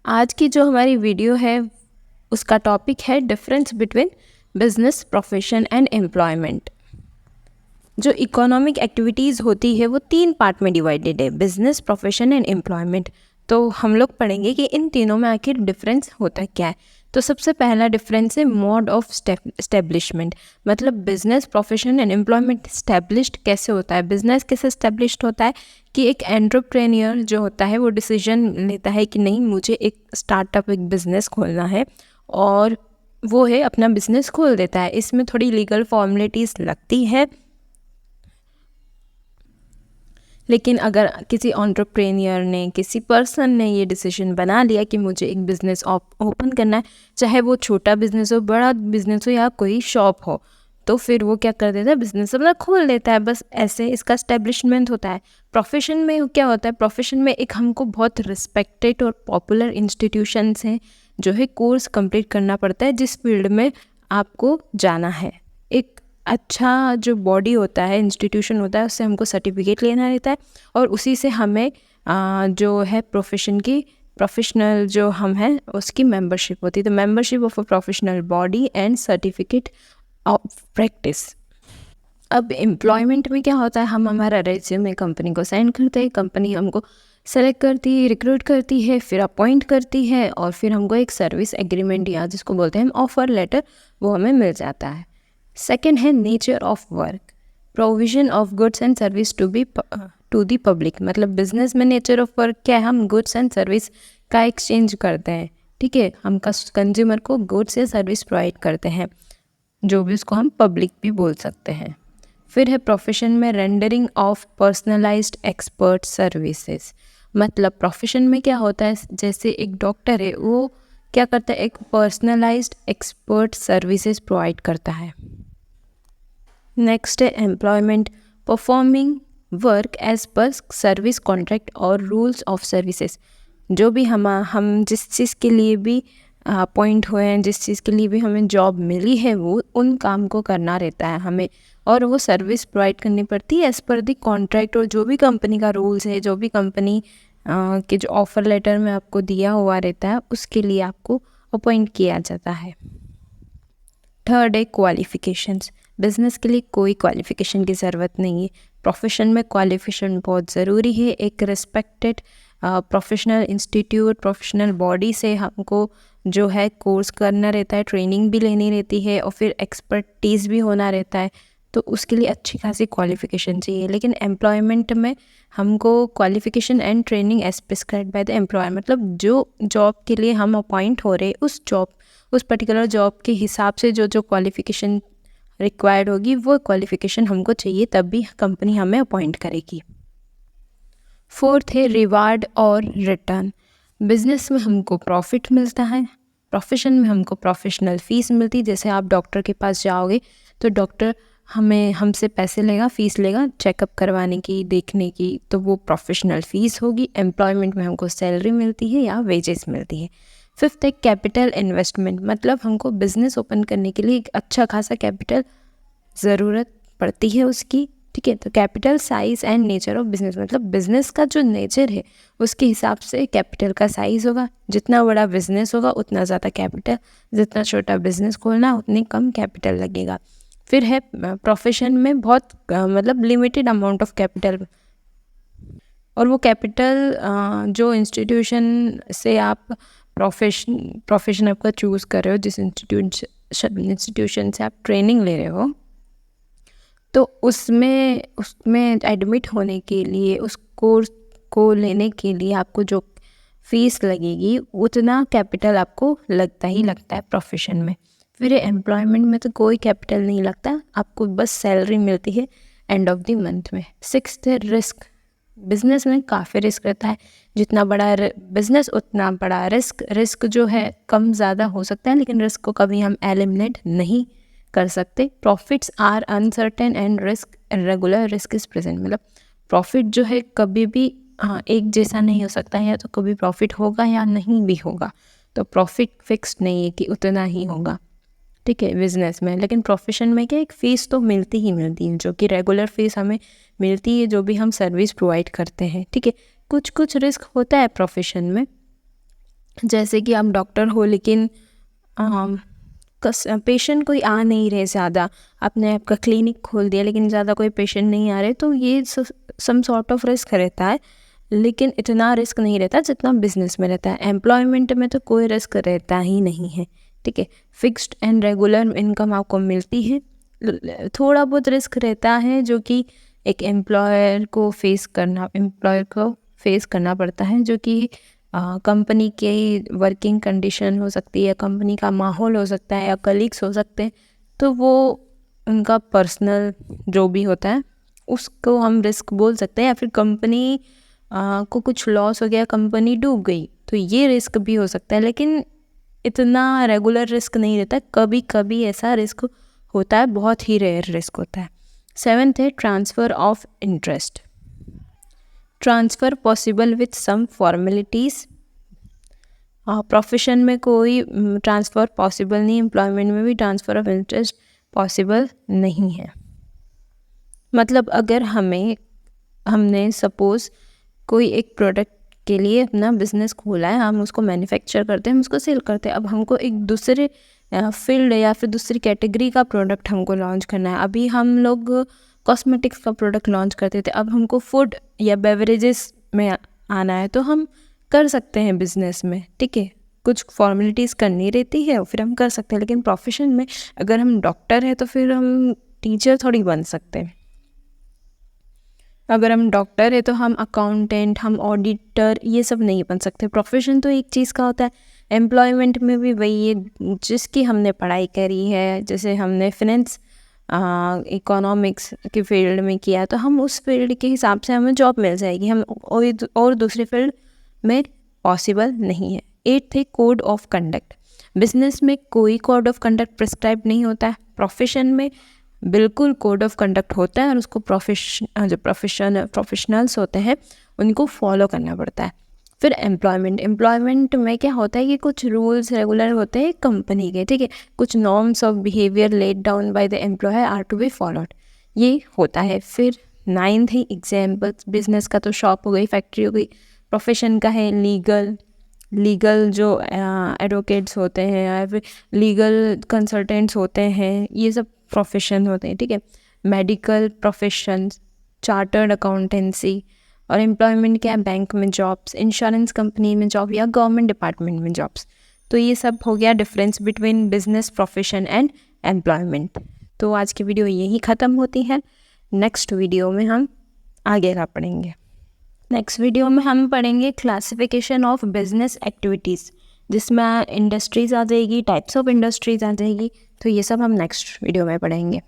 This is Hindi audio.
आज की जो हमारी वीडियो है उसका टॉपिक है difference between business, profession and employment. जो इकोनॉमिक एक्टिविटीज़ होती है वो 3 पार्ट में डिवाइडेड है, बिजनेस, प्रोफेशन एंड एम्प्लॉयमेंट। तो हम लोग पढ़ेंगे कि इन तीनों में आखिर डिफरेंस होता क्या है। तो सबसे पहला डिफरेंस है मोड ऑफ स्टैब्लिशमेंट, मतलब business, profession and employment established कैसे होता है। बिजनेस कैसे स्टैब्लिश्ड होता है कि एक एंटरप्रेन्योर जो होता है वो डिसीजन लेता है कि नहीं, मुझे एक स्टार्टअप, एक बिज़नेस खोलना है, और वो है अपना बिज़नेस खोल देता है। इसमें थोड़ी लीगल फॉर्मेलिटीज़ लगती है, लेकिन अगर किसी एंटरप्रेन्योर ने, किसी पर्सन ने ये डिसीजन बना लिया कि मुझे एक बिज़नेस ओपन करना है, चाहे वो छोटा बिज़नेस हो, बड़ा बिज़नेस हो या कोई शॉप हो, तो फिर वो क्या कर देता है, बिज़नेस अपना खोल देता है। बस ऐसे इसका एस्टेब्लिशमेंट होता है। प्रोफेशन में क्या होता है, प्रोफेशन में एक हमको बहुत रिस्पेक्टेड और पॉपुलर इंस्टीट्यूशंस हैं जो है कोर्स कंप्लीट करना पड़ता है जिस फील्ड में आपको जाना है। एक अच्छा जो बॉडी होता है, इंस्टीट्यूशन होता है, उससे हमको सर्टिफिकेट लेना रहता है और उसी से हमें जो है प्रोफेशन की, प्रोफेशनल जो हम हैं उसकी मेंबरशिप होती है। तो membership of a professional body and certificate of practice. अब एम्प्लॉयमेंट में क्या होता है, हम हमारा रेज्यूमे कंपनी को सेंड करते हैं, कंपनी हमको सेलेक्ट करती है, रिक्रूट करती है, फिर अपॉइंट करती है और फिर हमको एक सर्विस एग्रीमेंट या जिसको बोलते हैं हम ऑफर लेटर, वो हमें मिल जाता है। सेकेंड है nature of work, provision of goods and service to the public. मतलब बिजनेस में नेचर ऑफ वर्क क्या है, हम गुड्स एंड सर्विस का एक्सचेंज करते हैं, ठीक है, हम कंज्यूमर को गुड्स या सर्विस प्रोवाइड करते हैं, जो भी उसको हम पब्लिक भी बोल सकते हैं। फिर है प्रोफेशन में rendering of personalised expert services. मतलब प्रोफेशन में क्या होता है, जैसे एक डॉक्टर है, वो क्या करता है, एक पर्सनलाइज्ड एक्सपर्ट सर्विसेज प्रोवाइड करता है। नेक्स्ट है employment, performing work as per service contract और रूल्स ऑफ सर्विसेज। जो भी हम जिस चीज़ के लिए भी अपॉइंट हुए हैं, जिस चीज़ के लिए भी हमें जॉब मिली है, वो उन काम को करना रहता है हमें, और वो सर्विस प्रोवाइड करनी पड़ती है एज़ पर दी कॉन्ट्रैक्ट, और जो भी कंपनी का रूल्स है, जो भी कंपनी के जो ऑफ़र लेटर में आपको दिया हुआ रहता है, उसके लिए आपको अपॉइंट किया जाता है। थर्ड है क्वालिफ़िकेशंस। बिज़नेस के लिए कोई क्वालिफ़िकेशन की ज़रूरत नहीं है, प्रोफेशन में क्वालिफ़िकेशन बहुत ज़रूरी है। एक respected professional institute, professional body से हमको जो है कोर्स करना रहता है, ट्रेनिंग भी लेनी रहती है और फिर एक्सपर्टीज़ भी होना रहता है, तो उसके लिए अच्छी खासी क्वालिफ़िकेशन चाहिए। लेकिन एम्प्लॉयमेंट में हमको qualification and training as prescribed by the employer, मतलब जो जॉब के लिए हम अपॉइंट हो रहे, उस पर्टिकुलर जॉब के हिसाब से जो क्वालिफ़िकेशन रिक्वायर्ड होगी, वो क्वालिफ़िकेशन हमको चाहिए, तब भी कंपनी हमें अपॉइंट करेगी। फोर्थ है रिवार्ड और रिटर्न। बिजनेस में हमको प्रॉफिट मिलता है, प्रोफेशन में हमको प्रोफेशनल फ़ीस मिलती है। जैसे आप डॉक्टर के पास जाओगे तो डॉक्टर हमसे पैसे लेगा, फ़ीस लेगा चेकअप करवाने की, देखने की, तो वो प्रोफेशनल फ़ीस होगी। एम्प्लॉयमेंट में हमको सैलरी मिलती है या वेजेस मिलती है। फिफ्थ है कैपिटल इन्वेस्टमेंट, मतलब हमको बिज़नेस ओपन करने के लिए एक अच्छा खासा कैपिटल ज़रूरत पड़ती है उसकी, ठीक है। तो capital size and nature of business, मतलब बिज़नेस का जो नेचर है उसके हिसाब से कैपिटल का साइज़ होगा। जितना बड़ा बिज़नेस होगा उतना ज़्यादा कैपिटल, जितना छोटा बिज़नेस खोलना उतनी कम कैपिटल लगेगा। फिर है प्रोफेशन में बहुत मतलब लिमिटेड अमाउंट ऑफ कैपिटल, और वो कैपिटल जो इंस्टीट्यूशन से आप प्रोफेशन आपका चूज़ कर रहे हो, जिस इंस्टीट्यूशन से आप ट्रेनिंग ले रहे हो, तो उसमें एडमिट होने के लिए, उस कोर्स को लेने के लिए आपको जो फ़ीस लगेगी उतना कैपिटल आपको लगता ही लगता है प्रोफेशन में। फिर एम्प्लॉयमेंट में तो कोई कैपिटल नहीं लगता, आपको बस सैलरी मिलती है एंड ऑफ द मंथ में। सिक्स्थ है रिस्क। बिज़नेस में काफ़ी रिस्क रहता है, जितना बड़ा बिज़नेस उतना बड़ा रिस्क जो है कम ज़्यादा हो सकता है, लेकिन रिस्क को कभी हम एलिमिनेट नहीं कर सकते। Profits are uncertain and risk irregular, risk is present, मतलब प्रॉफिट जो है कभी भी एक जैसा नहीं हो सकता है, या तो कभी प्रॉफिट होगा या नहीं भी होगा। तो प्रॉफिट फिक्स्ड नहीं है कि उतना ही होगा, ठीक है, बिज़नेस में। लेकिन प्रोफेशन में क्या, एक फ़ीस तो मिलती ही मिलती है, जो कि रेगुलर फ़ीस हमें मिलती है जो भी हम सर्विस प्रोवाइड करते हैं, ठीक है। कुछ रिस्क होता है प्रोफेशन में, जैसे कि आप डॉक्टर हो लेकिन पेशेंट कोई आ नहीं रहे ज़्यादा, आपने आपका क्लिनिक खोल दिया लेकिन ज़्यादा कोई पेशेंट नहीं आ रहे, तो ये सम सॉर्ट ऑफ रिस्क रहता है, लेकिन इतना रिस्क नहीं रहता जितना बिजनेस में रहता है। एम्प्लॉयमेंट में तो कोई रिस्क रहता ही नहीं है, ठीक है। फिक्स्ड एंड रेगुलर इनकम आपको मिलती है। थोड़ा बहुत रिस्क रहता है जो कि एक एम्प्लॉयर को फेस करना पड़ता है, जो कि कंपनी के वर्किंग कंडीशन हो सकती है, कंपनी का माहौल हो सकता है, या कलीग्स हो सकते हैं, तो वो उनका पर्सनल जो भी होता है उसको हम रिस्क बोल सकते हैं। या फिर कंपनी को कुछ लॉस हो गया, कंपनी डूब गई, तो ये रिस्क भी हो सकता है, लेकिन इतना रेगुलर रिस्क नहीं रहता। कभी कभी ऐसा रिस्क होता है, बहुत ही रेयर रिस्क होता है। 7th है transfer of interest. Transfer possible with some formalities. Profession में कोई ट्रांसफ़र पॉसिबल नहीं, एम्प्लॉयमेंट में भी ट्रांसफ़र ऑफ इंटरेस्ट पॉसिबल नहीं है। मतलब अगर हमने सपोज़ कोई एक प्रोडक्ट के लिए अपना बिजनेस खोला है, हम उसको मैन्युफैक्चर करते हैं, हम उसको सेल करते हैं। अब हमको एक दूसरे फील्ड या फिर दूसरी कैटेगरी का प्रोडक्ट हमको लॉन्च करना है। अभी हम लोग कॉस्मेटिक्स का प्रोडक्ट लॉन्च करते थे, अब हमको फूड या बेवरेजेस में आना है, तो हम कर सकते हैं बिजनेस में, ठीक है। कुछ फॉर्मेलिटीज़ करनी रहती है, फिर हम कर सकते हैं। लेकिन प्रोफेशन में अगर हम डॉक्टर हैं तो फिर हम टीचर थोड़ी बन सकते हैं। अगर हम डॉक्टर है तो हम अकाउंटेंट, हम ऑडिटर, ये सब नहीं बन सकते। प्रोफेशन तो एक चीज़ का होता है। एम्प्लॉयमेंट में भी वही है, जिसकी हमने पढ़ाई करी है, जैसे हमने फिनेंस इकोनॉमिक्स के फील्ड में किया, तो हम उस फील्ड के हिसाब से हमें जॉब मिल जाएगी। हम और दूसरे फील्ड में पॉसिबल नहीं है। 8th है कोड ऑफ कंडक्ट। बिजनेस में कोई कोड ऑफ कंडक्ट प्रिस्क्राइब नहीं होता है, प्रोफेशन में बिल्कुल कोड ऑफ कंडक्ट होता है, और उसको जो प्रोफेशनल्स होते हैं उनको फॉलो करना पड़ता है। फिर एम्प्लॉयमेंट में क्या होता है कि कुछ रूल्स रेगुलर होते हैं कंपनी के, ठीक है। कुछ norms of behaviour laid down by the employer are to be followed, ये होता है। फिर 9th है एग्जाम्पल्स। बिजनेस का तो शॉप हो गई, फैक्ट्री हो गई। प्रोफेशन का है लीगल जो एडवोकेट्स होते हैं या फिर लीगल कंसल्टेंट्स होते हैं, ये सब प्रोफेशन होते हैं, ठीक है। Medical profession, chartered accountancy. और एम्प्लॉयमेंट क्या है, बैंक में जॉब्स, इंश्योरेंस कंपनी में जॉब, या गवर्नमेंट डिपार्टमेंट में जॉब्स। तो ये सब हो गया difference between business, profession and employment. तो आज की वीडियो यही ख़त्म होती है। नेक्स्ट वीडियो में हम आगे का पढ़ेंगे। नेक्स्ट वीडियो में हम पढ़ेंगे क्लासिफिकेशन ऑफ बिजनेस एक्टिविटीज़, जिसमें इंडस्ट्रीज़ आ जाएगी, टाइप्स ऑफ इंडस्ट्रीज़ आ जाएगी। तो ये सब हम नेक्स्ट वीडियो में पढ़ेंगे।